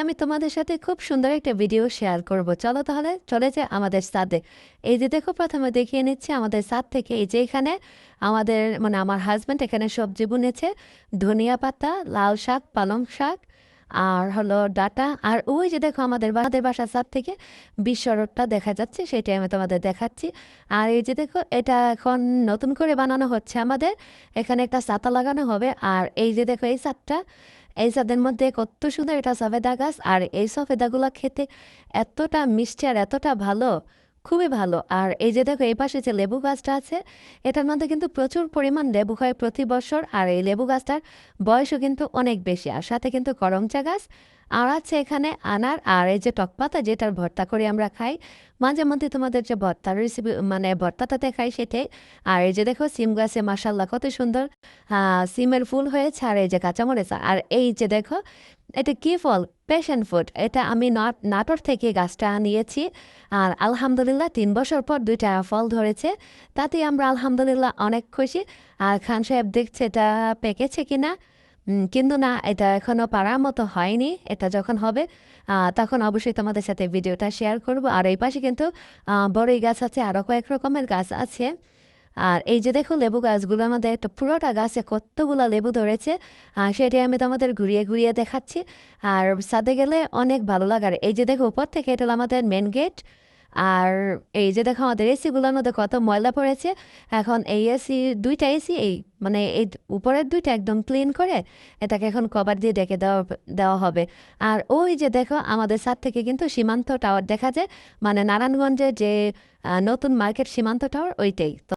আমি তোমাদের সাথে খুব সুন্দর একটা ভিডিও শেয়ার করব। চলো তাহলে চলে যাই আমাদের ছাদে। এই যে দেখো, প্রথমে দেখিয়ে নিচ্ছি আমাদের ছাদ থেকে। এই যে এখানে আমাদের মানে আমার হাজব্যান্ড এখানে সবজি বুনেছে, ধনিয়া পাতা, লাল শাক, পালং শাক, আর হলো ডাটা। আর ওই যে দেখো আমাদের বাসার ছাদ থেকে বিশ্ব রোডটা দেখা যাচ্ছে, সেটাই আমি তোমাদের দেখাচ্ছি। আর এই যে দেখো, এটা এখন নতুন করে বানানো হচ্ছে আমাদের। এখানে একটা ছাতা লাগানো হবে। আর এই যে দেখো এই ছাদটা, এই ছাদের মধ্যে কত সুন্দর এটা সফেদা গাছ। আর এই সফেদাগুলো খেতে এতটা মিষ্টি আর এতটা ভালো, খুবই ভালো। আর এই যে দেখো এই পাশে যে লেবু গাছটা আছে, এটার মধ্যে কিন্তু প্রচুর পরিমাণ লেবু হয় প্রতি বছর। আর এই লেবু গাছটার বয়সও কিন্তু অনেক বেশি। আর সাথে কিন্তু করমচা গাছ আর আছে এখানে আনার। আর এই যে টকপাতা, যেটার ভর্তা করে আমরা খাই মাঝে মধ্যে, তোমাদের যে ভর্তার রেসিপি মানে ভর্তাটা দেখাই সেটাই। আর এই যে দেখো সিম গাছে মাসাল্লাহ কত সুন্দর সিমের ফুল হয়েছে। আর এই যে কাঁচামরিচ, আর এই যে দেখো এটা কি ফল, প্যাশন ফ্রুট। এটা আমি নাটোর থেকে গাছটা নিয়েছি। আর আলহামদুলিল্লাহ 3 বছর পর 2টা ফল ধরেছে। তাতে আমরা আলহামদুলিল্লাহ অনেক খুশি। আর খান সাহেব দেখছে এটা পেকেছে কিনা। কিন্তু না, এটা এখনো পারার মতো হয়নি। এটা যখন হবে তখন অবশ্যই তোমাদের সাথে ভিডিওটা শেয়ার করব। আর এই পাশে কিন্তু বড়ই গাছ আছে, আরও কয়েক রকমের গাছ আছে। আর এই যে দেখো লেবু গাছগুলো, আমাদের একটা পুরোটা গাছে কতগুলো লেবু ধরেছে। আর সেটাই আমি তোমাদের ঘুরিয়ে ঘুরিয়ে দেখাচ্ছি। আর ছাদে গেলে অনেক ভালো লাগার। এই যে দেখো উপর থেকে এটা হলো আমাদের মেন গেট। আর এই যে দেখো আমাদের এসিগুলোর মধ্যে কত ময়লা পড়েছে। এখন এই এসি, 2টা এসি, এই মানে এই উপরের 2টা একদম ক্লিন করে এটাকে এখন কভার দিয়ে ডেকে দেওয়া দেওয়া হবে। আর ওই যে দেখো আমাদের ছাদ থেকে কিন্তু সীমান্ত টাওয়ার দেখা যায়, মানে নারায়ণগঞ্জে যে নতুন মার্কেট সীমান্ত টাওয়ার, ওইটাই তো।